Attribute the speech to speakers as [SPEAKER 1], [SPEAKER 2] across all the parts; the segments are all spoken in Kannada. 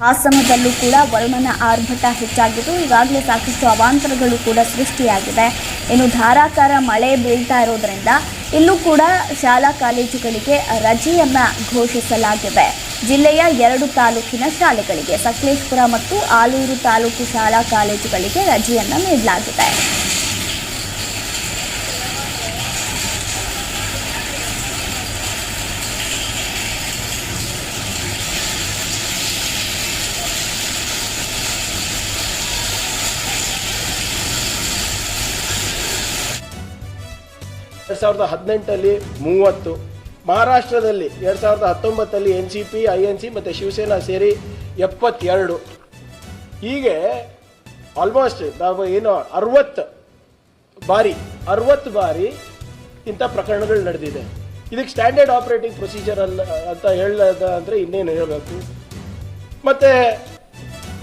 [SPEAKER 1] ಹಾಸನದಲ್ಲೂ ಕೂಡ ವರುಣನ ಆರ್ಭಟ ಹೆಚ್ಚಾಗಿದ್ದು ಈಗಾಗಲೇ ಸಾಕಷ್ಟು ಅವಾಂತರಗಳು ಕೂಡ ಸೃಷ್ಟಿಯಾಗಿದೆ. ಇನ್ನು ಧಾರಾಕಾರ ಮಳೆ ಬೀಳ್ತಾ ಇರೋದ್ರಿಂದ ಇಲ್ಲೂ ಕೂಡ ಶಾಲಾ ಕಾಲೇಜುಗಳಿಗೆ ರಜೆಯನ್ನ ಘೋಷಿಸಲಾಗಿದೆ. ಜಿಲ್ಲೆಯ 2 ತಾಲೂಕಿನ ಶಾಲೆಗಳಿಗೆ, ಸಕಲೇಶಪುರ ಮತ್ತು ಆಲೂರು ತಾಲೂಕು ಶಾಲಾ ಕಾಲೇಜುಗಳಿಗೆ ರಜೆಯನ್ನ ನೀಡಲಾಗಿದೆ.
[SPEAKER 2] (2018) 30, ಮಹಾರಾಷ್ಟ್ರದಲ್ಲಿ 2019 NCP, INC ಮತ್ತು ಶಿವಸೇನಾ ಸೇರಿ 72. ಹೀಗೆ ಆಲ್ಮೋಸ್ಟ್ ನಾವು ಏನು 60 ಬಾರಿ ಇಂಥ ಪ್ರಕರಣಗಳು ನಡೆದಿದೆ. ಇದಕ್ಕೆ ಸ್ಟ್ಯಾಂಡರ್ಡ್ ಆಪರೇಟಿಂಗ್ ಪ್ರೊಸೀಜರ್ ಅಲ್ಲ ಅಂತ ಹೇಳೋದಂದರೆ ಇನ್ನೇನು ಹೇಳಬೇಕು. ಮತ್ತು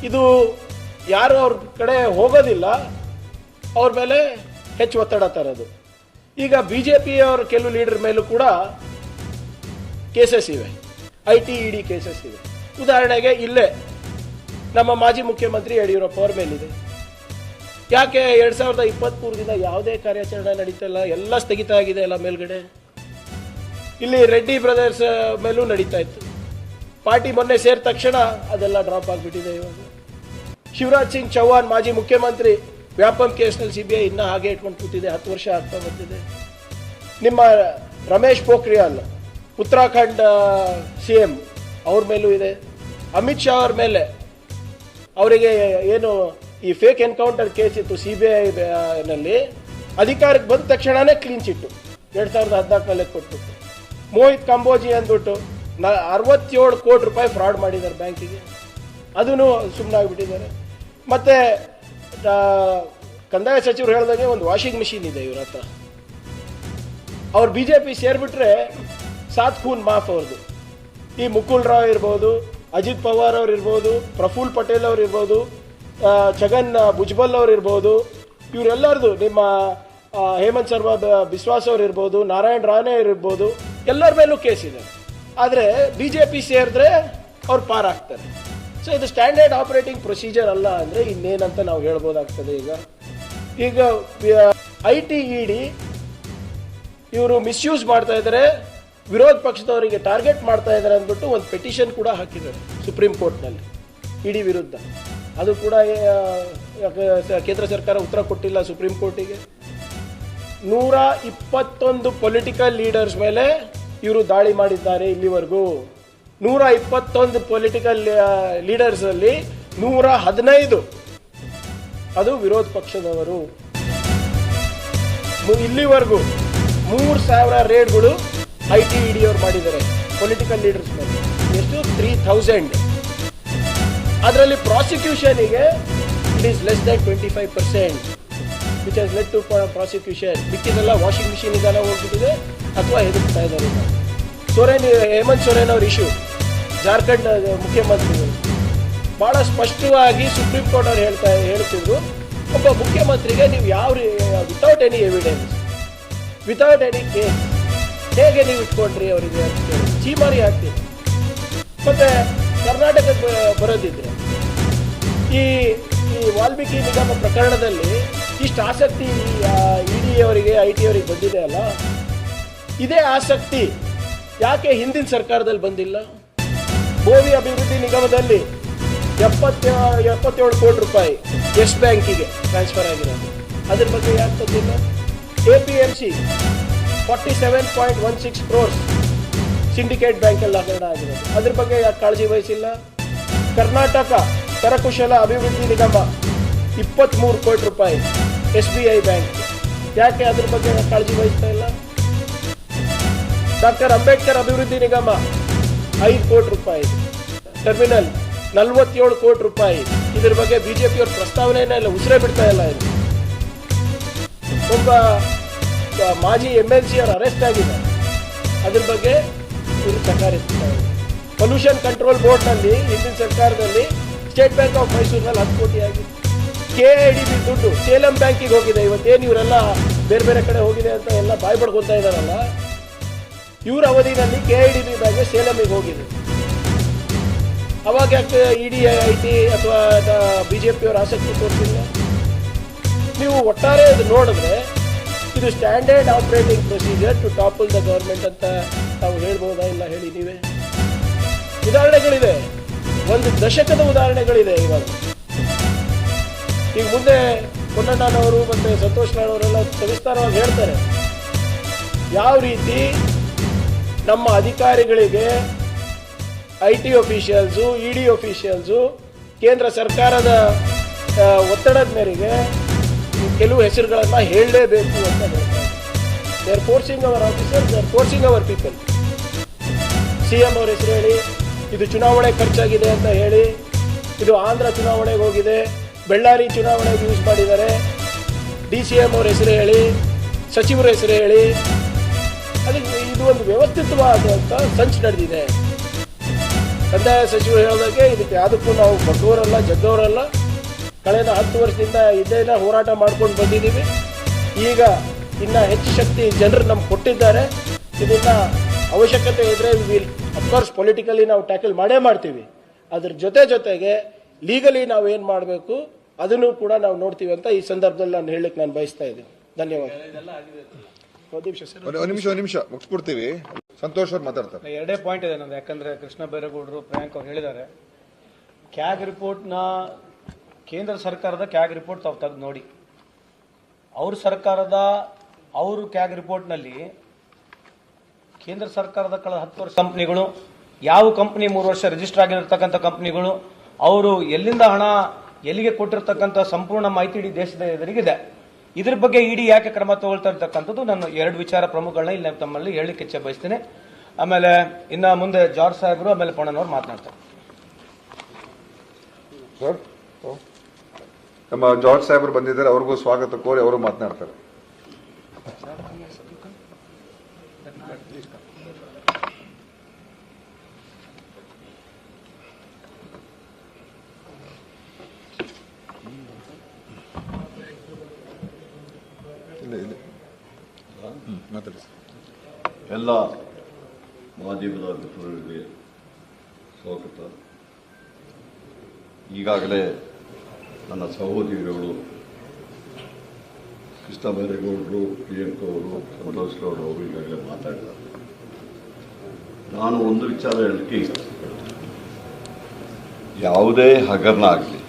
[SPEAKER 2] ಇದು ಯಾರು ಅವ್ರ ಕಡೆ ಹೋಗೋದಿಲ್ಲ, ಅವ್ರ ಮೇಲೆ ಹೆಚ್ಚು ಒತ್ತಡ ತರೋದು. ಈಗ BJP ಅವರ ಕೆಲವು ಲೀಡರ್ ಮೇಲೂ ಕೂಡ ಕೇಸಸ್ ಇವೆ, IT ED ಕೇಸಸ್ ಇವೆ. ಉದಾಹರಣೆಗೆ ಇಲ್ಲೇ ನಮ್ಮ ಮಾಜಿ ಮುಖ್ಯಮಂತ್ರಿ ಯಡಿಯೂರಪ್ಪ ಅವ್ರ ಮೇಲಿದೆ. ಯಾಕೆ 2023ದಿಂದ ಯಾವುದೇ ಕಾರ್ಯಾಚರಣೆ ನಡೀತಲ್ಲ, ಎಲ್ಲ ಸ್ಥಗಿತ ಆಗಿದೆ ಎಲ್ಲ ಮೇಲ್ಗಡೆ. ಇಲ್ಲಿ ರೆಡ್ಡಿ ಬ್ರದರ್ಸ್ ಮೇಲೂ ನಡೀತಾ ಇತ್ತು. ಪಾರ್ಟಿ ಮೊನ್ನೆ ಸೇರಿದ ತಕ್ಷಣ ಅದೆಲ್ಲ ಡ್ರಾಪ್ ಆಗಿಬಿಟ್ಟಿದೆ. ಇವಾಗ ಶಿವರಾಜ್ ಸಿಂಗ್ ಚೌಹಾಣ್ ಮಾಜಿ ಮುಖ್ಯಮಂತ್ರಿ ವ್ಯಾಪಂ ಕೇಸ್ನಲ್ಲಿ CBI ಇನ್ನೂ ಹಾಗೆ ಇಟ್ಕೊಂಡು ಕೂತಿದೆ, 10 ವರ್ಷ ಆಗ್ತಾ ಬಂದಿದೆ. ನಿಮ್ಮ ರಮೇಶ್ ಪೋಖ್ರಿಯಾಲ್ ಉತ್ತರಾಖಂಡ್ CM ಅವ್ರ ಮೇಲೂ ಇದೆ. ಅಮಿತ್ ಶಾ ಅವ್ರ ಮೇಲೆ ಅವರಿಗೆ ಏನು ಈ ಫೇಕ್ ಎನ್ಕೌಂಟರ್ ಕೇಸ್ ಇತ್ತು CBI ನಲ್ಲಿ, ಅಧಿಕಾರಕ್ಕೆ ಬಂದ ತಕ್ಷಣನೇ ಕ್ಲೀನ್ ಚಿಟ್ಟು 2014 ಕೊಟ್ಬಿಟ್ಟು. ಮೋಹಿತ್ ಕಂಬೋಜಿ ಅಂದ್ಬಿಟ್ಟು 67 ಕೋಟಿ ರೂಪಾಯಿ ಫ್ರಾಡ್ ಮಾಡಿದ್ದಾರೆ ಬ್ಯಾಂಕಿಗೆ, ಅದೂ ಸುಮ್ಮನಾಗ್ಬಿಟ್ಟಿದ್ದಾರೆ. ಮತ್ತು ಕಂದಾಯ ಸಚಿವರು ಹೇಳಿದಂಗೆ ಒಂದು ವಾಷಿಂಗ್ ಮಿಷಿನ್ ಇದೆ ಇವ್ರ ಹತ್ರ. ಅವ್ರು BJP ಸೇರಿಬಿಟ್ರೆ 7 ಖೂನ್ ಮಾಫ್ ಅವ್ರದ್ದು. ಈ ಮುಕುಲ್ ರಾವ್ ಇರ್ಬೋದು, ಅಜಿತ್ ಪವಾರ್ ಅವ್ರು ಇರ್ಬೋದು, ಪ್ರಫುಲ್ ಪಟೇಲ್ ಅವ್ರು ಇರ್ಬೋದು, ಛಗನ್ ಭುಜ್ಬಲ್ ಅವ್ರು ಇರ್ಬೋದು, ಇವರೆಲ್ಲರದು, ನಿಮ್ಮ ಹೇಮಂತ್ ಶರ್ಮಾ ಬಿಸ್ವಾಸ್ ಅವ್ರು ಇರ್ಬೋದು, ನಾರಾಯಣ್ ರಾಣೆ ಇರ್ಬೋದು, ಎಲ್ಲರ ಮೇಲೂ ಕೇಸ್ ಇದೆ. ಆದರೆ BJP ಸೇರಿದ್ರೆ ಅವ್ರು ಪಾರಾಗ್ತಾರೆ. ಸೊ ಇದು ಸ್ಟ್ಯಾಂಡರ್ಡ್ ಆಪರೇಟಿಂಗ್ ಪ್ರೊಸೀಜರ್ ಅಲ್ಲ ಅಂದರೆ ಇನ್ನೇನಂತ ನಾವು ಹೇಳ್ಬೋದಾಗ್ತದೆ. ಈಗ IT ED ಇವರು ಮಿಸ್ಯೂಸ್ ಮಾಡ್ತಾ ಇದ್ದಾರೆ, ವಿರೋಧ ಪಕ್ಷದವರಿಗೆ ಟಾರ್ಗೆಟ್ ಮಾಡ್ತಾ ಇದ್ದಾರೆ ಅಂದ್ಬಿಟ್ಟು ಒಂದು ಪೆಟಿಷನ್ ಕೂಡ ಹಾಕಿದ್ದಾರೆ ಸುಪ್ರೀಂ ಕೋರ್ಟ್ನಲ್ಲಿ ED ವಿರುದ್ಧ. ಅದು ಕೂಡ ಕೇಂದ್ರ ಸರ್ಕಾರ ಉತ್ತರ ಕೊಟ್ಟಿಲ್ಲ ಸುಪ್ರೀಂ ಕೋರ್ಟಿಗೆ. 121 ಪೊಲಿಟಿಕಲ್ ಲೀಡರ್ಸ್ ಮೇಲೆ ಇವರು ದಾಳಿ ಮಾಡಿದ್ದಾರೆ ಇಲ್ಲಿವರೆಗೂ. 121 ಪೊಲಿಟಿಕಲ್ ಲೀಡರ್ಸಲ್ಲಿ 115 ಅದು ವಿರೋಧ ಪಕ್ಷದವರು. ಇಲ್ಲಿವರೆಗೂ 3000 ರೇಡ್ಗಳು IT ED ಅವರು ಮಾಡಿದ್ದಾರೆ ಪೊಲಿಟಿಕಲ್ ಲೀಡರ್ಸ್ ಮೇಲೆ. ಎಷ್ಟು? 3000. ಅದರಲ್ಲಿ ಪ್ರಾಸಿಕ್ಯೂಷನಿಗೆ it is less than 25%, which has led to prosecution. ಮಿಕ್ಕಿದೆಲ್ಲ ವಾಷಿಂಗ್ ಮಿಷಿನ್ ಇದೆಲ್ಲ ಹೋಗ್ಬಿಟ್ಟಿದೆ ಅಥವಾ ಹೆದರ್ತಾ ಇದ್ದಾರೆ. ಹೇಮಂತ್ ಸೊರೇನ್ ಅವ್ರ ಇಶ್ಯೂ, ಜಾರ್ಖಂಡ್ ಮುಖ್ಯಮಂತ್ರಿಗಳು ಭಾಳ ಸ್ಪಷ್ಟವಾಗಿ ಸುಪ್ರೀಂ ಕೋರ್ಟ್ ಅವ್ರು ಹೇಳ್ತಿದ್ರು, ಒಬ್ಬ ಮುಖ್ಯಮಂತ್ರಿಗೆ ನೀವು without any evidence, without any case ಹೇಗೆ ನೀವು ಇಟ್ಕೊಂಡ್ರಿ ಅವರಿಗೆ ಅಂತ ಹೇಳಿ ಚೀಮಾರಿ ಹಾಕ್ತೀರಿ. ಮತ್ತು ಕರ್ನಾಟಕಕ್ಕೆ ಬರೋದಿದ್ರೆ ಈ ವಾಲ್ಮೀಕಿ ನಿಗಮ ಪ್ರಕರಣದಲ್ಲಿ ಇಷ್ಟು ಆಸಕ್ತಿ ED ಅವರಿಗೆ IT ಅವರಿಗೆ ಬಂದಿದೆ ಅಲ್ಲ, ಇದೇ ಆಸಕ್ತಿ ಯಾಕೆ ಹಿಂದಿನ ಸರ್ಕಾರದಲ್ಲಿ ಬಂದಿಲ್ಲ? ಭೋವಿ ಅಭಿವೃದ್ಧಿ ನಿಗಮದಲ್ಲಿ 77 ಕೋಟಿ ರೂಪಾಯಿ ಯೆಸ್ ಬ್ಯಾಂಕಿಗೆ ಟ್ರಾನ್ಸ್ಫರ್ ಆಗಿರೋದು, ಅದ್ರ ಬಗ್ಗೆ ಯಾಕೆ ಬಂದಿಲ್ಲ? APMC 47.16 crores ಸಿಂಡಿಕೇಟ್ ಬ್ಯಾಂಕಲ್ಲಿ ಹಗರಣ ಆಗಿರೋದು, ಅದ್ರ ಬಗ್ಗೆ ಯಾಕೆ ಕಾಳಜಿ ವಹಿಸಿಲ್ಲ? ಕರ್ನಾಟಕ ಕರಕುಶಲ ಅಭಿವೃದ್ಧಿ ನಿಗಮ 23 ಕೋಟಿ ರೂಪಾಯಿ SBI ಬ್ಯಾಂಕ್, ಯಾಕೆ ಅದ್ರ ಬಗ್ಗೆ ಕಾಳಜಿ ವಹಿಸ್ತಾ ಇಲ್ಲ? ಡಾಕ್ಟರ್ ಅಂಬೇಡ್ಕರ್ ಅಭಿವೃದ್ಧಿ ನಿಗಮ 5 ಕೋಟಿ ರೂಪಾಯಿ, ಟರ್ಮಿನಲ್ 47 ಕೋಟಿ ರೂಪಾಯಿ. ಇದ್ರ ಬಗ್ಗೆ BJP ಅವ್ರ ಪ್ರಸ್ತಾವನೆಯೇ ಇಲ್ಲ, ಉಸಿರೇ ಬಿಡ್ತಾ ಇಲ್ಲ. ಇದು ಒಬ್ಬ ಮಾಜಿ MLC ಅವರು ಅರೆಸ್ಟ್ ಆಗಿದ್ದಾರೆ, ಅದ್ರ ಬಗ್ಗೆ ಇವರು ಚಕಾರಿಸ್ತಾರೆ. ಪೊಲ್ಯೂಷನ್ ಕಂಟ್ರೋಲ್ ಬೋರ್ಡ್ನಲ್ಲಿ ಹಿಂದಿನ ಸರ್ಕಾರದಲ್ಲಿ ಸ್ಟೇಟ್ ಬ್ಯಾಂಕ್ ಆಫ್ ಮೈಸೂರಿನಲ್ಲಿ 10 ಕೋಟಿ ಆಗಿದೆ. KIDB ದುಡ್ಡು ಸೇಲಂ ಬ್ಯಾಂಕಿಗೆ ಹೋಗಿದೆ. ಇವತ್ತೇನು ಇವರೆಲ್ಲ ಬೇರೆ ಬೇರೆ ಕಡೆ ಹೋಗಿದೆ ಅಂತ ಎಲ್ಲ ಬಾಯ್ ಬಡ್ಕೊತಾ ಇದ್ದಾರಲ್ಲ, ಇವರ ಅವಧಿನಲ್ಲಿ KIDB ಬ್ಯಾಂಕ್ ಸೇಲಂಗೆ ಹೋಗಿದೆ. ಅವಾಗ ಯಾಕೆ ಇಡಿ IT ಅಥವಾ BJPಯವರು ಆಸಕ್ತಿ ತೋರಿಸಿಲ್ಲ? ನೀವು ಒಟ್ಟಾರೆ ಇದು ನೋಡಿದ್ರೆ ಇದು standard operating procedure to topple the government ಅಂತ ತಾವು ಹೇಳ್ಬೋದಾ? ಇಲ್ಲ, ಹೇಳಿ ನೀವೇ. ಉದಾಹರಣೆಗಳಿದೆ, ಒಂದು ದಶಕದ ಉದಾಹರಣೆಗಳಿದೆ. ಇವಾಗ ಈಗ ಮುಂದೆ ಪೊನ್ನಣ್ಣನವರು ಮತ್ತು ಸಂತೋಷ್ ನಾಳವರೆಲ್ಲ ಸವಿಸ್ತಾರವಾಗಿ ಹೇಳ್ತಾರೆ ಯಾವ ರೀತಿ ನಮ್ಮ ಅಧಿಕಾರಿಗಳಿಗೆ IT ಆಫೀಷಿಯಲ್ಸು, ED ಆಫೀಷಿಯಲ್ಸು ಕೇಂದ್ರ ಸರ್ಕಾರದ ಒತ್ತಡದ ಮೇರೆಗೆ ಕೆಲವು ಹೆಸರುಗಳನ್ನು ಹೇಳಲೇಬೇಕು ಅಂತ ಹೇಳ್ತಾರೆ. They are forcing our officers, they are forcing our people. CM ಅವ್ರ ಹೆಸರು ಹೇಳಿ, ಇದು ಚುನಾವಣೆ ಖರ್ಚಾಗಿದೆ ಅಂತ ಹೇಳಿ, ಇದು ಆಂಧ್ರ ಚುನಾವಣೆಗೆ ಹೋಗಿದೆ, ಬಳ್ಳಾರಿ ಚುನಾವಣೆಗೆ ಯೂಸ್ ಮಾಡಿದ್ದಾರೆ, DCM ಅವ್ರ ಹೆಸರು ಹೇಳಿ, ಸಚಿವರ ಹೆಸರು ಹೇಳಿ, ಅದಕ್ಕೆ ಇದು ಒಂದು ವ್ಯವಸ್ಥಿತವಾದಂಥ ಸಂಚು ನಡೆದಿದೆ. ಕಂದಾಯ ಸಚಿವರು ಹೇಳಿದಾಗೆ ಇದಕ್ಕೆ ಯಾವುದಕ್ಕೂ ನಾವು ಬಗ್ಗವರಲ್ಲ, ಜಗ್ಗವರಲ್ಲ. ಕಳೆದ 10 ವರ್ಷದಿಂದ ಇದೇನ ಹೋರಾಟ ಮಾಡ್ಕೊಂಡು ಬಂದಿದ್ದೀವಿ. ಈಗ ಇನ್ನು ಹೆಚ್ಚು ಶಕ್ತಿ ಜನರು ನಮ್ಗೆ ಕೊಟ್ಟಿದ್ದಾರೆ. ಇದನ್ನ ಅವಶ್ಯಕತೆ ಇದ್ದರೆ ವಿಲ್ ಅಫ್ಕೋರ್ಸ್ ಪೊಲಿಟಿಕಲಿ ನಾವು ಟ್ಯಾಕಲ್ ಮಾಡೇ ಮಾಡ್ತೀವಿ. ಅದ್ರ ಜೊತೆಗೆ ಲೀಗಲಿ ನಾವು ಏನು ಮಾಡಬೇಕು ಅದನ್ನು ಕೂಡ ನಾವು ನೋಡ್ತೀವಿ ಅಂತ ಈ ಸಂದರ್ಭದಲ್ಲಿ ನಾನು ಹೇಳಲಿಕ್ಕೆ ನಾನು ಬಯಸ್ತಾ ಇದ್ದೀನಿ. ಧನ್ಯವಾದ.
[SPEAKER 3] ಒಂದು ನಿಮಿಷ ಮುಗಿಸ್ಬಿಡ್ತೀವಿ. ಸಂತೋಷ್ ಅವ್ರು ಮಾತಾಡ್ತಾರೆ.
[SPEAKER 4] ಎರಡೇ ಪಾಯಿಂಟ್ ಇದೆ ನಮ್ದು. ಯಾಕಂದ್ರೆ ಕೃಷ್ಣ ಬೈರೇಗೌಡರು, ಪ್ರಿಯಾಂಕ್ ಅವ್ರು ಹೇಳಿದ್ದಾರೆ, ಕ್ಯಾಗ್ ರಿಪೋರ್ಟ್ನ ಕೇಂದ್ರ ಸರ್ಕಾರದ ಕ್ಯಾಗ್ ರಿಪೋರ್ಟ್ ತಾವು ತೆಗೆದು ನೋಡಿ. ಅವರು ಕ್ಯಾಗ್ ರಿಪೋರ್ಟ್ನಲ್ಲಿ ಕೇಂದ್ರ ಸರ್ಕಾರದ ಕಳೆದ 10 ವರ್ಷ ಕಂಪ್ನಿಗಳು, ಯಾವ ಕಂಪ್ನಿ 3 ವರ್ಷ ರಿಜಿಸ್ಟರ್ ಆಗಿರತಕ್ಕಂಥ ಕಂಪ್ನಿಗಳು, ಅವರು ಎಲ್ಲಿಂದ ಹಣ ಎಲ್ಲಿಗೆ ಕೊಟ್ಟಿರ್ತಕ್ಕಂಥ ಸಂಪೂರ್ಣ ಮಾಹಿತಿ ಇಡೀ ದೇಶದ ಎದುರಿಗಿದೆ. ಇದ್ರ ಬಗ್ಗೆ ಇಡಿ ಯಾಕೆ ಕ್ರಮ ತಗೊಳ್ತಾ ಇರ್ತಕ್ಕಂಥದ್ದು ನಾನು 2 ವಿಚಾರ ಪ್ರಮುಖಗಳನ್ನ ಇಲ್ಲಿ ತಮ್ಮಲ್ಲಿ ಹೇಳಲಿಕ್ಕೆ ಇಚ್ಛೆ ಬಯಸ್ತೀನಿ. ಆಮೇಲೆ ಇನ್ನು ಮುಂದೆ ಜಾರ್ಜ್ ಸಾಹೇಬರು, ಆಮೇಲೆ ಪೊಣ್ಣನವರು ಮಾತನಾಡ್ತಾರೆ.
[SPEAKER 3] ನಮ್ಮ ಜಾರ್ಜ್ ಸಾಹೇಬರು ಬಂದಿದ್ದಾರೆ, ಅವ್ರಿಗೂ ಸ್ವಾಗತ ಕೋರಿ ಅವರು ಮಾತನಾಡ್ತಾರೆ.
[SPEAKER 5] ಎಲ್ಲ ಮಾಧ್ಯಮದ ಮಿತ್ರರಿಗೆ ಸ್ವಾಗತ. ಈಗಾಗಲೇ ನನ್ನ ಸಹೋದರಿಗಳು ಕೃಷ್ಣ ಬೈರೇಗೌಡರು, ಪ್ರಿಯಾಂಕ ಅವರು, ಸಂತೋಷ್ ಗೌಡರು ಅವರು ಈಗಾಗಲೇ ಮಾತಾಡಿದ್ದಾರೆ. ನಾನು ಒಂದು ವಿಚಾರ ಹೇಳಲಿಕ್ಕೆ ಇಷ್ಟಪಡ್ತೀನಿ. ಯಾವುದೇ ಹಗರಣ ಆಗಲಿ,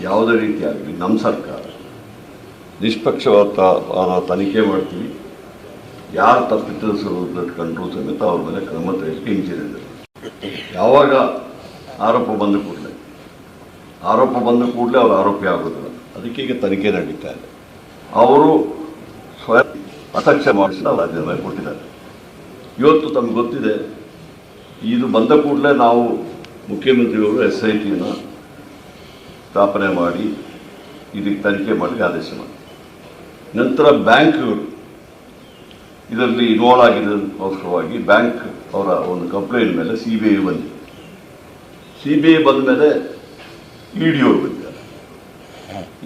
[SPEAKER 5] ಯಾವುದೇ ರೀತಿ ಆಗಲಿ, ನಮ್ಮ ಸರ್ಕಾರ ನಿಷ್ಪಕ್ಷಪಾತ ತನಿಖೆ ಮಾಡ್ತೀವಿ. ಯಾರು ತಪ್ಪಿತಸ್ಥರು ಕಂಡ್ರು ಸಮೇತ ಅವ್ರ ಮೇಲೆ ಕ್ರಮ ತೆಗೆದುಕೊಂಡು ಹಿಂಜರಿದ್ರು. ಯಾವಾಗ ಆರೋಪ ಬಂದ ಕೂಡಲೇ ಅವರು ಆರೋಪಿ ಆಗೋದಿಲ್ಲ. ಅದಕ್ಕೆ ಈಗ ತನಿಖೆ ನಡೀತಾ ಇದೆ. ಅವರು ಸ್ವಯಂ ಅಸಕ್ಷ್ಯ ಮಾಡಿಸಿ ರಾಜೀನಾಮೆ ಕೊಟ್ಟಿದ್ದಾರೆ. ಇವತ್ತು ತಮಗೆ ಗೊತ್ತಿದೆ, ಇದು ಬಂದ ಕೂಡಲೇ ನಾವು ಮುಖ್ಯಮಂತ್ರಿಯವರು SITನ ಸ್ಥಾಪನೆ ಮಾಡಿ ಇದಕ್ಕೆ ತನಿಖೆ ಮಾಡಲಿಕ್ಕೆ ಆದೇಶ ಮಾಡಿ, ನಂತರ ಬ್ಯಾಂಕ್ಗಳು ಇದರಲ್ಲಿ ಇನ್ವಾಲ್ವ್ ಆಗಿರೋದಕ್ಕೋಸ್ಕರವಾಗಿ ಬ್ಯಾಂಕ್ ಅವರ ಒಂದು ಕಂಪ್ಲೇಂಟ್ ಮೇಲೆ CBI ಬಂದಿದೆ. CBI ಬಂದ ಮೇಲೆ ED ಅವರು ಬಂದಿದ್ದಾರೆ.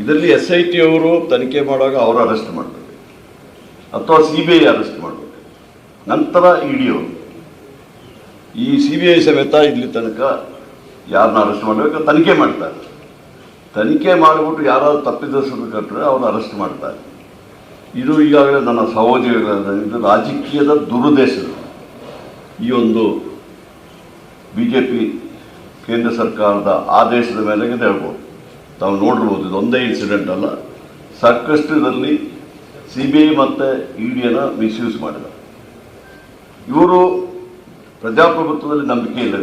[SPEAKER 5] ಇದರಲ್ಲಿ SIT ಅವರು ತನಿಖೆ ಮಾಡುವಾಗ ಅವರು ಅರೆಸ್ಟ್ ಮಾಡಬೇಕು ಅಥವಾ CBI ಅರೆಸ್ಟ್ ಮಾಡಬೇಕು, ನಂತರ ED ಅವರು. ಈ CBI ಸಮೇತ ಇಲ್ಲಿ ತನಕ ಯಾರನ್ನ ಅರೆಸ್ಟ್ ಮಾಡಬೇಕು ತನಿಖೆ ಮಾಡ್ತಾರೆ. ತನಿಖೆ ಮಾಡಿಬಿಟ್ಟು ಯಾರಾದ್ರು ತಪ್ಪಿತಸ್ಥರು ಕಂಡ್ರೆ ಅವ್ರು ಅರೆಸ್ಟ್ ಮಾಡ್ತಾರೆ. ಇದು ಈಗಾಗಲೇ ನನ್ನ ಸಹೋದರಿಗಳ ಇದು ರಾಜಕೀಯದ ದುರುದ್ದೇಶದ ಈ ಒಂದು BJP ಕೇಂದ್ರ ಸರ್ಕಾರದ ಆದೇಶದ ಮೇಲೆ ಹೇಳ್ಬೋದು. ತಾವು ನೋಡಿರ್ಬೋದು, ಇದೊಂದೇ ಇನ್ಸಿಡೆಂಟ್ ಅಲ್ಲ, ಸಾಕಷ್ಟು ಇದರಲ್ಲಿ CBI ಮತ್ತು EDನ ಮಿಸ್ಯೂಸ್ ಮಾಡಿದ್ದಾರೆ. ಇವರು ಪ್ರಜಾಪ್ರಭುತ್ವದಲ್ಲಿ ನಂಬಿಕೆ ಇಲ್ಲ,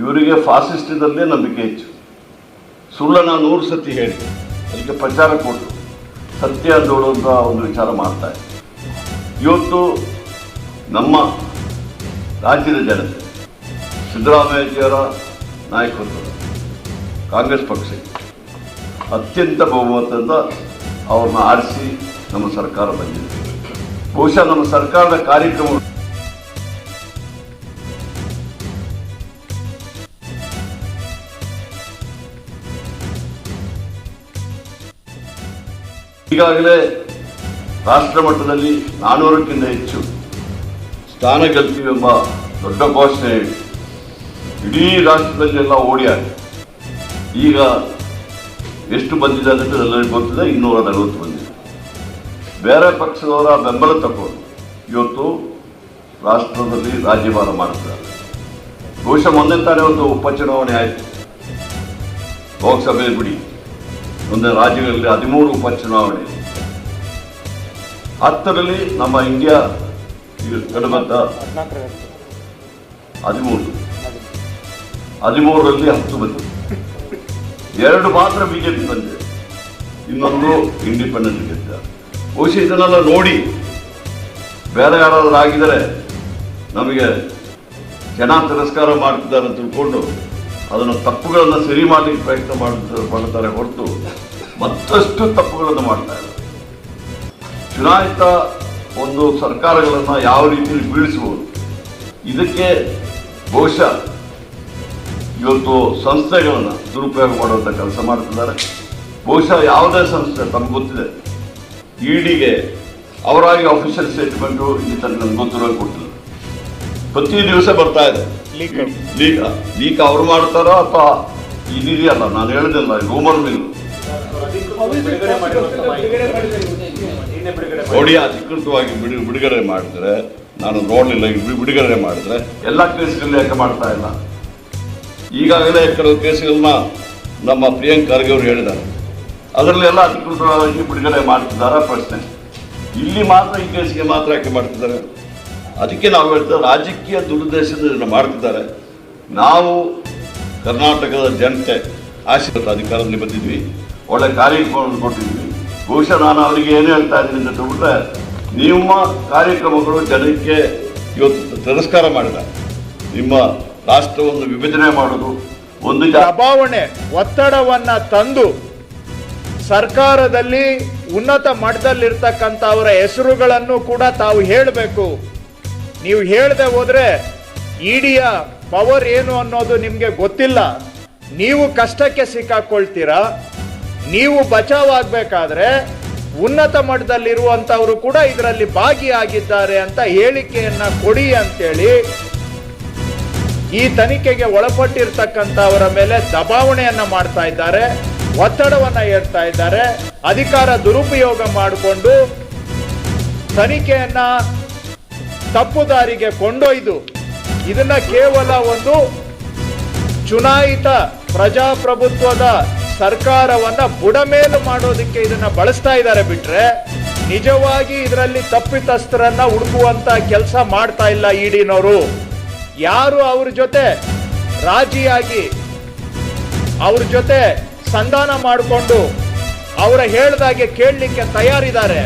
[SPEAKER 5] ಇವರಿಗೆ ಫಾಸಿಸ್ಟದಲ್ಲೇ ನಂಬಿಕೆ ಹೆಚ್ಚು. ಸುಳ್ಳನ್ನು 100 ಸತಿ ಹೇಳಿ ಅದಕ್ಕೆ ಪ್ರಚಾರ ಕೊಟ್ಟು ಸತ್ಯ ನೋಡುವಂಥ ಒಂದು ವಿಚಾರ ಮಾಡ್ತಾರೆ. ಇವತ್ತು ನಮ್ಮ ರಾಜ್ಯದ ಜನತೆ ಸಿದ್ದರಾಮಯ್ಯಜಿಯವರ ನಾಯಕತ್ವದ ಕಾಂಗ್ರೆಸ್ ಪಕ್ಷಕ್ಕೆ ಅತ್ಯಂತ ಬಹುಮತದಿಂದ ಅವ್ರನ್ನ ಆರಿಸಿ ನಮ್ಮ ಸರ್ಕಾರ ಬಂದಿದೆ. ಬಹುಶಃ ನಮ್ಮ ಸರ್ಕಾರದ ಕಾರ್ಯಕ್ರಮ ಈಗಾಗಲೇ ರಾಷ್ಟ್ರ ಮಟ್ಟದಲ್ಲಿ 400ಕ್ಕಿಂತ ಹೆಚ್ಚು ಸ್ಥಾನ ಗೆಲ್ತೀವೆಂಬ ದೊಡ್ಡ ಘೋಷಣೆ ಇಡೀ ರಾಷ್ಟ್ರದಲ್ಲೆಲ್ಲ ಓಡಿಯಾಗಿ ಈಗ ಎಷ್ಟು ಬಂದಿದೆ ಅಂತ ಎಲ್ಲರಿಗೂ ಗೊತ್ತಿದೆ, 240 ಬಂದಿದೆ. ಬೇರೆ ಪಕ್ಷದವರ ಬೆಂಬಲ ತಗೊಂಡು ಇವತ್ತು ರಾಷ್ಟ್ರದಲ್ಲಿ ರಾಜ್ಯಭಾರ ಮಾಡ್ತಿದ್ದಾರೆ. ಬಹುಶಃ ಮೊನ್ನೆ ತಾನೇ ಒಂದು ಉಪಚುನಾವಣೆ ಆಯಿತು, ಲೋಕಸಭೆ ಬಿಡಿ, ಒಂದು ರಾಜ್ಯಗಳಲ್ಲಿ 13 ಉಪಚುನಾವಣೆ. 10ರಲ್ಲಿ ನಮ್ಮ ಇಂಡಿಯಾ ಗಣಮತ 13ರಲ್ಲಿ 10 ಬಂದಿದೆ. 2 ಮಾತ್ರ ಬಿಜೆಪಿ ಬಂದಿದೆ, ಇನ್ನೊಂದು ಇಂಡಿಪೆಂಡೆಂಟ್ ಗೆದ್ದ. ಬಹುಶಃ ಇದನ್ನೆಲ್ಲ ನೋಡಿ ಬೇರೆ ಯಾರಾದ್ರೂ ಆಗಿದರೆ ನಮಗೆ ಜನ ತಿರಸ್ಕಾರ ಮಾಡ್ತಿದ್ದಾರೆ ಅಂತ ತಿಳ್ಕೊಂಡು ಅದನ್ನು ತಪ್ಪುಗಳನ್ನು ಸರಿ ಮಾಡಲಿಕ್ಕೆ ಪ್ರಯತ್ನ ಮಾಡ್ತಾರೆ ಹೊರತು ಮತ್ತಷ್ಟು ತಪ್ಪುಗಳನ್ನು ಮಾಡ್ತಾ ಇದ್ದಾರೆ. ಚುನಾಯಿತ ಒಂದು ಸರ್ಕಾರಗಳನ್ನು ಯಾವ ರೀತಿಯಲ್ಲಿ ಬೀಳಿಸಬಹುದು, ಇದಕ್ಕೆ ಬಹುಶಃ ಇವತ್ತು ಸಂಸ್ಥೆಗಳನ್ನು ದುರುಪಯೋಗ ಮಾಡುವಂಥ ಕೆಲಸ ಮಾಡ್ತಿದ್ದಾರೆ. ಬಹುಶಃ ಯಾವುದೇ ಸಂಸ್ಥೆ ತಮ್ಗೆ ಗೊತ್ತಿದೆ, ಇಡಿಗೆ ಅವರಾಗಿ ಅಫಿಷಿಯಲ್ ಸ್ಟೇಟ್ಮೆಂಟು ಇಲ್ಲಿ ತನಕ ನನಗೆ ಗೊತ್ತಿರೋ ಕೊಟ್ಟಿಲ್ಲ. ಪ್ರತಿ ದಿವಸ ಬರ್ತಾ ಇದೆ ಲೀಕ್ ಅವ್ರು ಮಾಡ್ತಾರೋ ಅಥವಾ ಇದಿದೆಯಲ್ಲ, ನಾನು ಹೇಳಿದೆಲ್ಲ ರೂಮರ್ ಮಿಲ್ ನೋಡಿ ಅಧಿಕೃತವಾಗಿ ಬಿಡುಗಡೆ ಮಾಡಿದ್ರೆ ನಾನು ನೋಡಲಿಲ್ಲ. ಬಿಡುಗಡೆ ಮಾಡಿದ್ರೆ ಎಲ್ಲ ಕೇಸ್ಗಳಲ್ಲಿ ಯಾಕೆ ಮಾಡ್ತಾ ಇಲ್ಲ? ಈಗಾಗಲೇ ಕೆಲವು ಕೇಸ್ಗಳನ್ನ ನಮ್ಮ ಪ್ರಿಯಾಂಕ್ ಖರ್ಗೆ ಅವರು ಹೇಳಿದ್ದಾರೆ, ಅದರಲ್ಲಿ ಎಲ್ಲ ಅಧಿಕೃತವಾಗಿ ಬಿಡುಗಡೆ ಮಾಡ್ತಿದ್ದಾರ ಪ್ರಶ್ನೆ. ಇಲ್ಲಿ ಮಾತ್ರ ಈ ಕೇಸಿಗೆ ಮಾತ್ರ ಯಾಕೆ ಮಾಡ್ತಿದ್ದಾರೆ? ಅದಕ್ಕೆ ನಾವು ಹೇಳ್ತೇವೆ, ರಾಜಕೀಯ ದುರುದ್ದೇಶದಿಂದ ಮಾಡ್ತಿದ್ದಾರೆ. ನಾವು ಕರ್ನಾಟಕದ ಜನತೆ ಆಶೀರ್ವಾದ ಅಧಿಕಾರದಲ್ಲಿ ಬಂದಿದ್ವಿ, ಒಳ್ಳೆ ಕಾರ್ಯಕ್ರಮವನ್ನು ಕೊಟ್ಟಿದ್ವಿ. ಬಹುಶಃ ನಾನು ಅವರಿಗೆ ಏನು ಹೇಳ್ತಾ ಇದ್ದೀನಿ ಅಂತ ಬಿಟ್ರೆ, ನಿಮ್ಮ ಕಾರ್ಯಕ್ರಮಗಳು ಜನಕ್ಕೆ ಇವತ್ತು ತಿರಸ್ಕಾರ ಮಾಡಿದ್ದಾರೆ. ನಿಮ್ಮ ರಾಷ್ಟ್ರವನ್ನು ವಿಭಜನೆ ಮಾಡೋದು, ಒಂದು
[SPEAKER 6] ದಬಾವಣೆ ಒತ್ತಡವನ್ನ ತಂದು ಸರ್ಕಾರದಲ್ಲಿ ಉನ್ನತ ಮಟ್ಟದಲ್ಲಿರ್ತಕ್ಕಂಥವರ ಹೆಸರುಗಳನ್ನು ಕೂಡ ತಾವು ಹೇಳಬೇಕು. ನೀವು ಹೇಳದೆ ಹೋದ್ರೆ ಇಡಿಯ ಪವರ್ ಏನು ಅನ್ನೋದು ನಿಮ್ಗೆ ಗೊತ್ತಿಲ್ಲ. ನೀವು ಕಷ್ಟಕ್ಕೆ ಸಿಕ್ಕಾಕೊಳ್ತೀರಾ. ನೀವು ಬಚಾವಾಗಬೇಕಾದ್ರೆ ಉನ್ನತ ಮಟ್ಟದಲ್ಲಿರುವಂತವರು ಕೂಡ ಇದರಲ್ಲಿ ಭಾಗಿಯಾಗಿದ್ದಾರೆ ಅಂತ ಹೇಳಿಕೆಯನ್ನ ಕೊಡಿ ಅಂತೇಳಿ ಈ ತನಿಖೆಗೆ ಒಳಪಟ್ಟಿರ್ತಕ್ಕಂಥವರ ಮೇಲೆ ದಬಾವಣೆಯನ್ನ ಮಾಡ್ತಾ ಇದ್ದಾರೆ, ಒತ್ತಡವನ್ನ ಏರ್ತಾ ಇದ್ದಾರೆ. ಅಧಿಕಾರ ದುರುಪಯೋಗ ಮಾಡಿಕೊಂಡು ತನಿಖೆಯನ್ನ ತಪ್ಪುದಾರಿಗೆ ಕೊಂಡೊಯ್ದು ಇದನ್ನ ಕೇವಲ ಒಂದು ಚುನಾಯಿತ ಪ್ರಜಾಪ್ರಭುತ್ವದ ಸರ್ಕಾರವನ್ನ ಬುಡಮೇಲು ಮಾಡೋದಕ್ಕೆ ಇದನ್ನ ಬಳಸ್ತಾ ಇದ್ದಾರೆ ಬಿಟ್ರೆ ನಿಜವಾಗಿ ಇದರಲ್ಲಿ ತಪ್ಪಿತಸ್ಥರನ್ನ ಹುಡುಕುವಂತ ಕೆಲಸ ಮಾಡ್ತಾ ಇಲ್ಲ ಇಡಿನವರು. ಯಾರು ಅವ್ರ ಜೊತೆ ರಾಜಿಯಾಗಿ ಅವ್ರ ಜೊತೆ ಸಂಧಾನ ಮಾಡಿಕೊಂಡು ಅವರ ಹೇಳ್ದಾಗೆ ಕೇಳಲಿಕ್ಕೆ ತಯಾರಿದ್ದಾರೆ,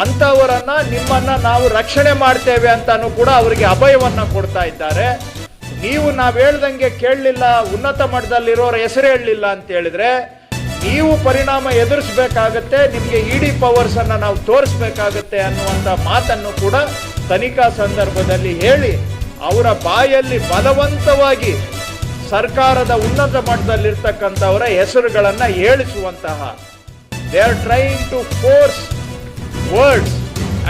[SPEAKER 6] ಅಂತವರನ್ನ ನಿಮ್ಮನ್ನ ನಾವು ರಕ್ಷಣೆ ಮಾಡ್ತೇವೆ ಅಂತಾನು ಕೂಡ ಅವರಿಗೆ ಅಭಯವನ್ನ ಕೊಡ್ತಾ ಇದ್ದಾರೆ. ನೀವು ನಾವ್ ಹೇಳ್ದಂಗೆ ಕೇಳಲಿಲ್ಲ, ಉನ್ನತ ಮಟ್ಟದಲ್ಲಿರೋರ ಹೆಸರು ಹೇಳಲಿಲ್ಲ ಅಂತ ಹೇಳಿದ್ರೆ ನೀವು ಪರಿಣಾಮ ಎದುರಿಸಬೇಕಾಗತ್ತೆ, ನಿಮ್ಗೆ ಇಡಿ ಪವರ್ಸ್ ಅನ್ನ ನಾವು ತೋರಿಸ್ಬೇಕಾಗತ್ತೆ ಅನ್ನುವಂತ ಮಾತನ್ನು ಕೂಡ ತನಿಖಾ ಸಂದರ್ಭದಲ್ಲಿ ಹೇಳಿ ಅವರ ಬಾಯಲ್ಲಿ ಬಲವಂತವಾಗಿ ಸರ್ಕಾರದ ಉನ್ನತ ಮಟ್ಟದಲ್ಲಿರ್ತಕ್ಕಂಥವರ ಹೆಸರುಗಳನ್ನ ಹೇಳಿಸುವಂತಹ they are trying to force words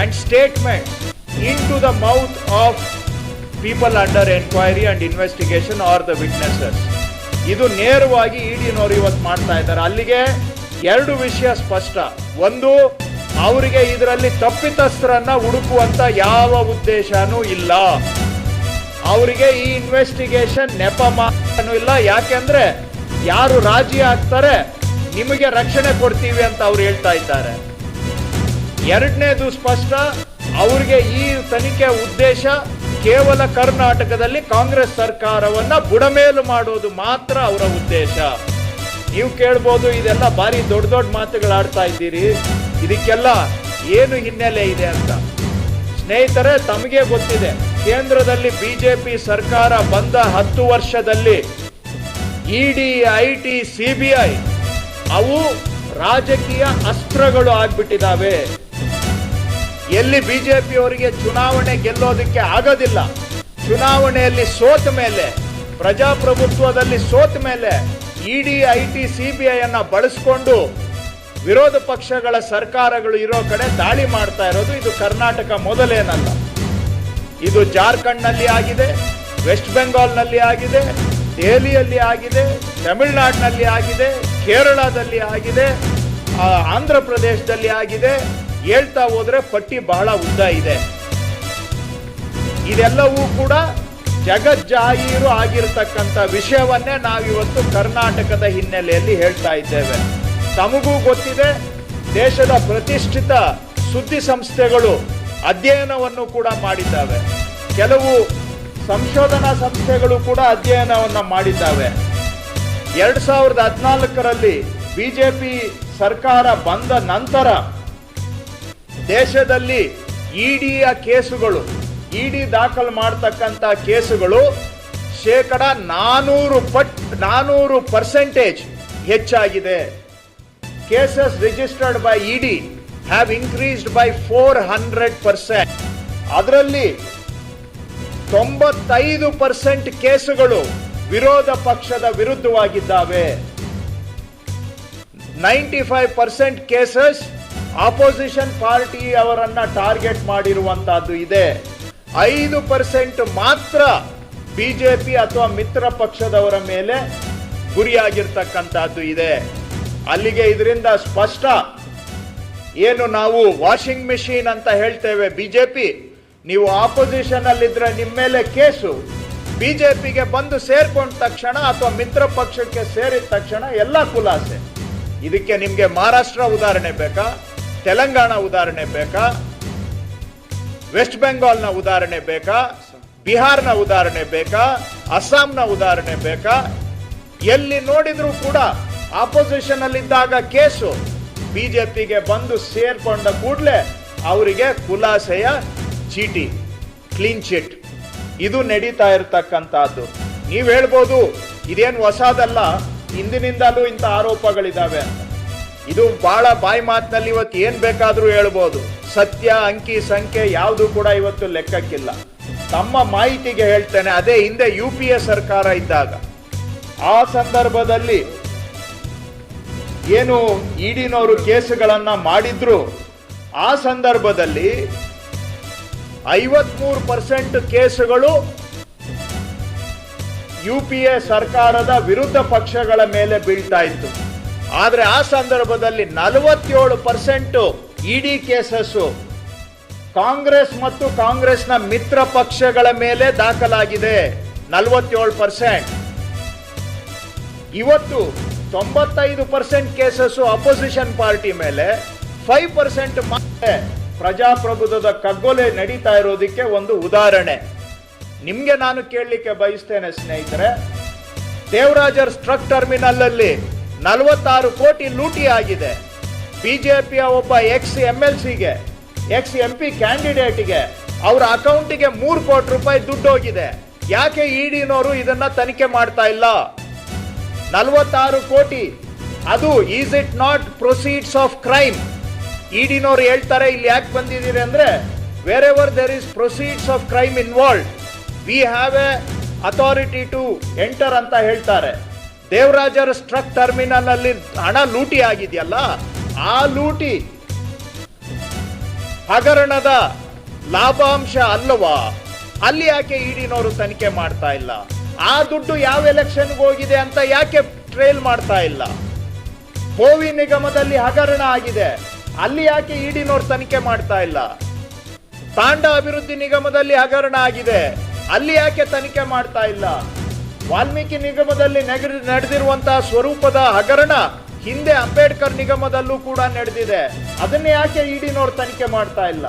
[SPEAKER 6] and statement into the mouth of people under enquiry and investigation or the witnesses. ಇದು ನೇರವಾಗಿ ಇಡಿನವರು ಇವತ್ತು ಮಾಡ್ತಾ ಇದ್ದಾರೆ. ಅಲ್ಲಿಗೆ 2 ವಿಷಯ ಸ್ಪಷ್ಟ. ಒಂದು, ಅವರಿಗೆ ಇದರಲ್ಲಿ ತಪ್ಪಿತಸ್ಥರನ್ನ ಹುಡುಕುವಂತ ಯಾವ ಉದ್ದೇಶನೂ ಇಲ್ಲ. ಅವರಿಗೆ ಈ ಇನ್ವೆಸ್ಟಿಗೇಷನ್ ನೆಪ ಮಾಡನೂ ಇಲ್ಲ. ಯಾಕೆಂದ್ರೆ ಯಾರು ರಾಜಿ ಆಗ್ತಾರೆ ನಿಮಗೆ ರಕ್ಷಣೆ ಕೊಡ್ತೀವಿ ಅಂತ ಅವ್ರು ಹೇಳ್ತಾ ಇದ್ದಾರೆ. 2ನೇದು ಸ್ಪಷ್ಟ, ಅವರಿಗೆ ಈ ತನಿಖೆ ಉದ್ದೇಶ ಕೇವಲ ಕರ್ನಾಟಕದಲ್ಲಿ ಕಾಂಗ್ರೆಸ್ ಸರ್ಕಾರವನ್ನ ಬುಡಮೇಲು ಮಾಡೋದು ಮಾತ್ರ ಅವರ ಉದ್ದೇಶ. ನೀವು ಕೇಳ್ಬೋದು, ಇದೆಲ್ಲ ಬಾರಿ ದೊಡ್ಡ ದೊಡ್ಡ ಮಾತುಗಳಾಡ್ತಾ ಇದ್ದೀರಿ, ಇದಕ್ಕೆಲ್ಲ ಏನು ಹಿನ್ನೆಲೆ ಇದೆ ಅಂತ. ಸ್ನೇಹಿತರೆ, ತಮಗೆ ಗೊತ್ತಿದೆ, ಕೇಂದ್ರದಲ್ಲಿ ಬಿಜೆಪಿ ಸರ್ಕಾರ ಬಂದ 10 ವರ್ಷದಲ್ಲಿ ಇಡಿ, ಐಟಿ, ಸಿಬಿಐ ಅವು ರಾಜಕೀಯ ಅಸ್ತ್ರಗಳು ಆಗ್ಬಿಟ್ಟಿದ್ದಾವೆ. ಎಲ್ಲಿ ಬಿಜೆಪಿಯವರಿಗೆ ಚುನಾವಣೆ ಗೆಲ್ಲೋದಕ್ಕೆ ಆಗೋದಿಲ್ಲ, ಚುನಾವಣೆಯಲ್ಲಿ ಸೋತ ಮೇಲೆ, ಪ್ರಜಾಪ್ರಭುತ್ವದಲ್ಲಿ ಸೋತ ಮೇಲೆ ಇಡಿ, ಐಟಿ, ಸಿಬಿಐ ಅನ್ನ ಬಳಸ್ಕೊಂಡು ವಿರೋಧ ಪಕ್ಷಗಳ ಸರ್ಕಾರಗಳು ಇರೋ ಕಡೆ ದಾಳಿ ಮಾಡ್ತಾ ಇರೋದು ಇದು ಕರ್ನಾಟಕ ಮೊದಲೇನಲ್ಲ. ಇದು ಜಾರ್ಖಂಡ್ ನಲ್ಲಿ ಆಗಿದೆ, ವೆಸ್ಟ್ ಬೆಂಗಾಲ್ ನಲ್ಲಿ ಆಗಿದೆ, ದೆಹಲಿಯಲ್ಲಿ ಆಗಿದೆ, ತಮಿಳುನಾಡಿನಲ್ಲಿ ಆಗಿದೆ, ಕೇರಳದಲ್ಲಿ ಆಗಿದೆ, ಆಂಧ್ರ ಪ್ರದೇಶದಲ್ಲಿ ಆಗಿದೆ. ಹೇಳ್ತಾ ಹೋದ್ರೆ ಪಟ್ಟಿ ಬಹಳ ಉದ್ದ ಇದೆ. ಇದೆಲ್ಲವೂ ಕೂಡ ಜಗಜ್ಜಾಹೀರು ಆಗಿರತಕ್ಕಂಥ ವಿಷಯವನ್ನೇ ನಾವಿವತ್ತು ಕರ್ನಾಟಕದ ಹಿನ್ನೆಲೆಯಲ್ಲಿ ಹೇಳ್ತಾ ಇದ್ದೇವೆ. ತಮಗೂ ಗೊತ್ತಿದೆ, ದೇಶದ ಪ್ರತಿಷ್ಠಿತ ಸುದ್ದಿ ಸಂಸ್ಥೆಗಳು ಅಧ್ಯಯನವನ್ನು ಕೂಡ ಮಾಡಿದ್ದಾವೆ. ಕೆಲವು ಸಂಶೋಧನಾ ಸಂಸ್ಥೆಗಳು ಕೂಡ ಅಧ್ಯಯನವನ್ನು ಮಾಡಿದ್ದಾವೆ. 2014ರಲ್ಲಿ ಬಿಜೆಪಿ ಸರ್ಕಾರ ಬಂದ ನಂತರ ದೇಶದಲ್ಲಿ ಇಡಿಯ ಕೇಸುಗಳು, ಇಡಿ ದಾಖಲು ಮಾಡತಕ್ಕಂಥ ಕೇಸುಗಳು 400% ಹೆಚ್ಚಾಗಿದೆ. Cases registered by ED have increased by 400%. ಅದರಲ್ಲಿ 95% ಕೇಸುಗಳು ವಿರೋಧ ಪಕ್ಷದ ವಿರುದ್ಧವಾಗಿದ್ದಾವೆ. 95% ಕೇಸಸ್ ಆಪೋಸಿಷನ್ ಪಾರ್ಟಿ ಅವರನ್ನ ಟಾರ್ಗೆಟ್ ಮಾಡಿರುವಂತಹದ್ದು ಇದೆ. 5% ಮಾತ್ರ ಬಿಜೆಪಿ ಅಥವಾ ಮಿತ್ರ ಪಕ್ಷದವರ ಮೇಲೆ ಗುರಿಯಾಗಿರ್ತಕ್ಕಂಥದ್ದು ಇದೆ. ಅಲ್ಲಿಗೆ ಇದರಿಂದ ಸ್ಪಷ್ಟ, ಏನು ನಾವು ವಾಷಿಂಗ್ ಮೆಷಿನ್ ಅಂತ ಹೇಳ್ತೇವೆ ಬಿಜೆಪಿ, ನೀವು ಆಪೋಸಿಷನ್ ಅಲ್ಲಿದ್ರೆ ನಿಮ್ಮ ಮೇಲೆ ಕೇಸು, ಬಿಜೆಪಿಗೆ ಬಂದು ಸೇರ್ಕೊಂಡ ತಕ್ಷಣ ಅಥವಾ ಮಿತ್ರ ಪಕ್ಷಕ್ಕೆ ಸೇರಿದ ತಕ್ಷಣ ಎಲ್ಲ ಖುಲಾಸೆ. ಇದಕ್ಕೆ ನಿಮ್ಗೆ ಮಹಾರಾಷ್ಟ್ರ ಉದಾಹರಣೆ ಬೇಕಾ, ತೆಲಂಗಾಣ ಉದಾಹರಣೆ ಬೇಕಾ, ವೆಸ್ಟ್ ಬೆಂಗಾಲ್ನ ಉದಾಹರಣೆ ಬೇಕಾ, ಬಿಹಾರ್ನ ಉದಾಹರಣೆ ಬೇಕಾ, ಅಸ್ಸಾಂನ ಉದಾಹರಣೆ ಬೇಕಾ? ಎಲ್ಲಿ ನೋಡಿದ್ರೂ ಕೂಡ ಆಪೋಸಿಷನ್ ಅಲ್ಲಿದ್ದಾಗ ಕೇಸು, ಬಿಜೆಪಿಗೆ ಬಂದು ಸೇರ್ಕೊಂಡ ಕೂಡಲೇ ಅವರಿಗೆ ಖುಲಾಸೆಯ ಚೀಟಿ, ಕ್ಲೀನ್ ಚಿಟ್, ಇದು ನಡೀತಾ ಇರತಕ್ಕಂಥದ್ದು. ನೀವು ಹೇಳ್ಬೋದು ಇದೇನು ಹೊಸದಲ್ಲ, ಹಿಂದಿನಿಂದಲೂ ಇಂಥ ಆರೋಪಗಳಿದಾವೆ ಅಂತ. ಇದು ಬಹಳ ಬಾಯಿ ಮಾತಿನಲ್ಲಿ ಇವತ್ತು ಏನ್ ಬೇಕಾದ್ರೂ ಹೇಳ್ಬೋದು. ಸತ್ಯ, ಅಂಕಿ ಸಂಖ್ಯೆ ಯಾವುದು ಕೂಡ ಇವತ್ತು ಲೆಕ್ಕಕ್ಕಿಲ್ಲ. ತಮ್ಮ ಮಾಹಿತಿಗೆ ಹೇಳ್ತೇನೆ, ಅದೇ ಹಿಂದೆ UPA ಸರ್ಕಾರ ಇದ್ದಾಗ ಆ ಸಂದರ್ಭದಲ್ಲಿ ಏನು ಇಡಿನವರು ಕೇಸುಗಳನ್ನ ಮಾಡಿದ್ರು, ಆ ಸಂದರ್ಭದಲ್ಲಿ 53% ಕೇಸುಗಳು UPA ಸರ್ಕಾರದ ವಿರುದ್ಧ ಪಕ್ಷಗಳ ಮೇಲೆ ಬೀಳ್ತಾ ಇತ್ತು. ಆದ್ರೆ ಆ ಸಂದರ್ಭದಲ್ಲಿ 47% ಇಡಿ ಕೇಸಸ್ ಕಾಂಗ್ರೆಸ್ ಮತ್ತು ಕಾಂಗ್ರೆಸ್ನ ಮಿತ್ರ ಪಕ್ಷಗಳ ಮೇಲೆ ದಾಖಲಾಗಿದೆ. 47%. ಇವತ್ತು 95% ಕೇಸಸ್ ಅಪೋಸಿಷನ್ ಪಾರ್ಟಿ ಮೇಲೆ, 5% ಮಾತ್ರ ಪ್ರಜಾಪ್ರಭುತ್ವದ ಕಗ್ಗೊಲೆ ನಡೀತಾ ಇರೋದಕ್ಕೆ ಒಂದು ಉದಾಹರಣೆ. ನಿಮ್ಗೆ ನಾನು ಕೇಳಲಿಕ್ಕೆ ಬಯಸ್ತೇನೆ ಸ್ನೇಹಿತರೆ, ದೇವರಾಜರ್ಸ್ ಟ್ರಕ್ ಟರ್ಮಿನಲ್ ಅಲ್ಲಿ 46 ಕೋಟಿ ಲೂಟಿ ಆಗಿದೆ. ಬಿಜೆಪಿಯ ಒಬ್ಬ ex-MLCಗೆ, ex-MP ಕ್ಯಾಂಡಿಡೇಟ್ಗೆ ಅವರ ಅಕೌಂಟಿಗೆ 3 ಕೋಟಿ ರೂಪಾಯಿ ದುಡ್ಡು ಹೋಗಿದೆ. ಯಾಕೆ ಇಡಿನವರು ಇದನ್ನ ತನಿಖೆ ಮಾಡ್ತಾ ಇಲ್ಲ? 46 ಕೋಟಿ, ಅದು is it not proceeds of crime? ಇಡಿನವರು ಹೇಳ್ತಾರೆ, ಇಲ್ಲಿ ಯಾಕೆ ಬಂದಿದ್ದೀರಿ ಅಂದ್ರೆ, wherever there is proceeds of crime involved we have a authority to enter ಅಂತ ಹೇಳ್ತಾರೆ. ದೇವರಾಜರ್ಸ್ ಟ್ರಕ್ ಟರ್ಮಿನಲ್ ಅಲ್ಲಿ ಹಣ ಲೂಟಿ ಆಗಿದೆಯಲ್ಲ, ಆ ಲೂಟಿ ಹಗರಣದ ಲಾಭಾಂಶ ಅಲ್ಲವಾ? ಅಲ್ಲಿ ಯಾಕೆ ಇಡಿನವರು ತನಿಖೆ ಮಾಡ್ತಾ ಇಲ್ಲ? ಆ ದುಡ್ಡು ಯಾವ ಎಲೆಕ್ಷನ್ಗೆ ಹೋಗಿದೆ ಅಂತ ಯಾಕೆ ಟ್ರೇಲ್ ಮಾಡ್ತಾ ಇಲ್ಲ? ಭೋವಿ ನಿಗಮದಲ್ಲಿ ಹಗರಣ ಆಗಿದೆ, ಅಲ್ಲಿ ಯಾಕೆ ಇಡಿನವರು ತನಿಖೆ ಮಾಡ್ತಾ ಇಲ್ಲ? ತಾಂಡ ಅಭಿವೃದ್ಧಿ ನಿಗಮದಲ್ಲಿ ಹಗರಣ ಆಗಿದೆ, ಅಲ್ಲಿ ಯಾಕೆ ತನಿಖೆ ಮಾಡ್ತಾ ಇಲ್ಲ? ವಾಲ್ಮೀಕಿ ನಿಗಮದಲ್ಲಿ ನಡೆದಿರುವಂತಹ ಸ್ವರೂಪದ ಹಗರಣ ಹಿಂದೆ ಅಂಬೇಡ್ಕರ್ ನಿಗಮದಲ್ಲೂ ಕೂಡ ನಡೆದಿದೆ, ಅದನ್ನ ಯಾಕೆ ಇಡಿನವರು ತನಿಖೆ ಮಾಡ್ತಾ ಇಲ್ಲ?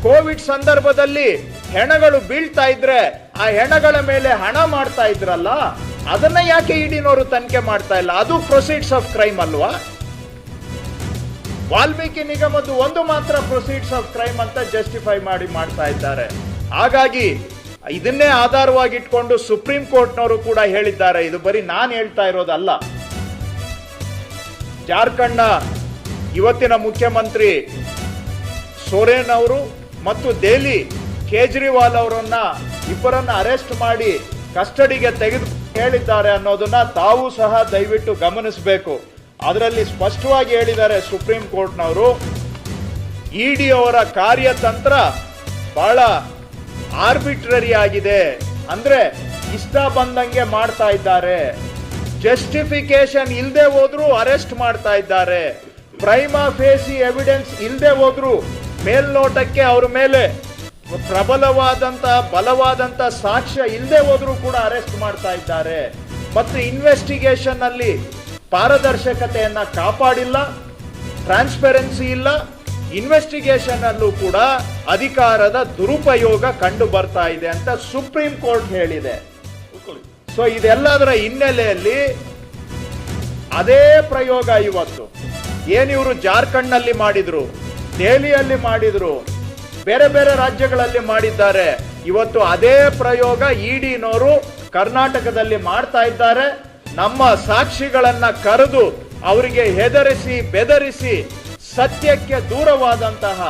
[SPEAKER 6] ಕೋವಿಡ್ ಸಂದರ್ಭದಲ್ಲಿ ಹೆಣಗಳು ಬೀಳ್ತಾ ಇದ್ರೆ ಆ ಹೆಣಗಳ ಮೇಲೆ ಹಣ ಮಾಡ್ತಾ ಇದ್ರಲ್ಲ, ಅದನ್ನ ಯಾಕೆ ಇಡಿನವರು ತನಿಖೆ ಮಾಡ್ತಾ ಇಲ್ಲ? ಅದು ಪ್ರೊಸೀಡ್ಸ್ ಆಫ್ ಕ್ರೈಮ್ ಅಲ್ವಾ? ವಾಲ್ಮೀಕಿ ನಿಗಮದ್ದು ಒಂದು ಮಾತ್ರ ಪ್ರೊಸೀಡ್ಸ್ ಆಫ್ ಕ್ರೈಮ್ ಅಂತ ಜಸ್ಟಿಫೈ ಮಾಡ್ತಾ ಇದ್ದಾರೆ. ಹಾಗಾಗಿ ಇದನ್ನೇ ಆಧಾರವಾಗಿಟ್ಕೊಂಡು ಸುಪ್ರೀಂ ಕೋರ್ಟ್ನವರು ಕೂಡ ಹೇಳಿದ್ದಾರೆ. ಇದು ಬರೀ ನಾನು ಹೇಳ್ತಾ ಇರೋದಲ್ಲ. ಜಾರ್ಖಂಡ್ನ ಇವತ್ತಿನ ಮುಖ್ಯಮಂತ್ರಿ ಸೋರೆನ್ ಅವರು ಮತ್ತು ದೆಹಲಿ ಕೇಜ್ರಿವಾಲ್ ಅವರನ್ನ ಇಬ್ಬರನ್ನ ಅರೆಸ್ಟ್ ಮಾಡಿ ಕಸ್ಟಡಿಗೆ ತೆಗೆದು ಹೇಳಿದ್ದಾರೆ ಅನ್ನೋದನ್ನ ತಾವು ಸಹ ದಯವಿಟ್ಟು ಗಮನಿಸಬೇಕು. ಅದರಲ್ಲಿ ಸ್ಪಷ್ಟವಾಗಿ ಹೇಳಿದ್ದಾರೆ ಸುಪ್ರೀಂ ಕೋರ್ಟ್ನವರು, ಇಡಿ ಅವರ ಕಾರ್ಯತಂತ್ರ ಬಹಳ ಆರ್ಬಿಟ್ರರಿ ಆಗಿದೆ. ಅಂದ್ರೆ ಇಷ್ಟ ಬಂದಂಗೆ ಮಾಡ್ತಾ ಇದ್ದಾರೆ. ಜಸ್ಟಿಫಿಕೇಶನ್ ಇಲ್ಲದೆ ಹೋದ್ರು ಅರೆಸ್ಟ್ ಮಾಡ್ತಾ ಇದ್ದಾರೆ. ಪ್ರೈಮಾ ಫೇಸಿ ಎವಿಡೆನ್ಸ್ ಇಲ್ಲದೆ ಹೋದ್ರು ಮೇಲ್ನೋಟಕ್ಕೆ ಅವ್ರ ಮೇಲೆ ಬಲವಾದಂತ ಸಾಕ್ಷ್ಯ ಇಲ್ಲದೆ ಹೋದ್ರು ಕೂಡ ಅರೆಸ್ಟ್ ಮಾಡ್ತಾ ಇದ್ದಾರೆ. ಮತ್ತು ಇನ್ವೆಸ್ಟಿಗೇಷನ್ ಅಲ್ಲಿ ಪಾರದರ್ಶಕತೆಯನ್ನ ಕಾಪಾಡಿಲ್ಲ, ಟ್ರಾನ್ಸ್ಪರೆನ್ಸಿ ಇಲ್ಲ. ಇನ್ವೆಸ್ಟಿಗೇಷನ್ ಅಲ್ಲೂ ಕೂಡ ಅಧಿಕಾರದ ದುರುಪಯೋಗ ಕಂಡು ಬರ್ತಾ ಇದೆ ಅಂತ ಸುಪ್ರೀಂ ಕೋರ್ಟ್ ಹೇಳಿದೆ. ಸೊ ಇದೆಲ್ಲದರ ಹಿನ್ನೆಲೆಯಲ್ಲಿ ಅದೇ ಪ್ರಯೋಗ ಇವತ್ತು ಏನಿವರು ಜಾರ್ಖಂಡ್ ನಲ್ಲಿ ಮಾಡಿದ್ರು, ದೆಹಲಿಯಲ್ಲಿ ಮಾಡಿದ್ರು, ಬೇರೆ ಬೇರೆ ರಾಜ್ಯಗಳಲ್ಲಿ ಮಾಡಿದ್ದಾರೆ. ಇವತ್ತು ಅದೇ ಪ್ರಯೋಗ ಇಡಿನವರು ಕರ್ನಾಟಕದಲ್ಲಿ ಮಾಡ್ತಾ ಇದ್ದಾರೆ. ನಮ್ಮ ಸಾಕ್ಷಿಗಳನ್ನ ಕರೆದು ಅವರಿಗೆ ಹೆದರಿಸಿ ಬೆದರಿಸಿ ಸತ್ಯಕ್ಕೆ ದೂರವಾದಂತಹ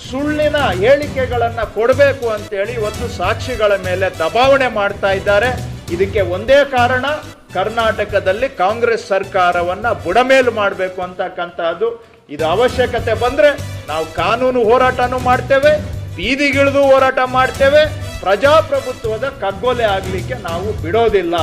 [SPEAKER 6] ಸುಳ್ಳಿನ ಹೇಳಿಕೆಗಳನ್ನ ಕೊಡಬೇಕು ಅಂತೇಳಿ ಇವತ್ತು ಸಾಕ್ಷಿಗಳ ಮೇಲೆ ದಬಾವಣೆ ಮಾಡ್ತಾ ಇದ್ದಾರೆ. ಇದಕ್ಕೆ ಒಂದೇ ಕಾರಣ, ಕರ್ನಾಟಕದಲ್ಲಿ ಕಾಂಗ್ರೆಸ್ ಸರ್ಕಾರವನ್ನ ಬುಡಮೇಲು ಮಾಡಬೇಕು ಅಂತಕ್ಕಂಥದ್ದು. ಇದು ಅವಶ್ಯಕತೆ ಬಂದ್ರೆ ನಾವು ಕಾನೂನು ಹೋರಾಟನೂ ಮಾಡ್ತೇವೆ, ಬೀದಿಗಿಳಿದು ಹೋರಾಟ ಮಾಡ್ತೇವೆ. ಪ್ರಜಾಪ್ರಭುತ್ವದ ಕಗ್ಗೊಲೆ ಆಗ್ಲಿಕ್ಕೆ ನಾವು ಬಿಡೋದಿಲ್ಲ.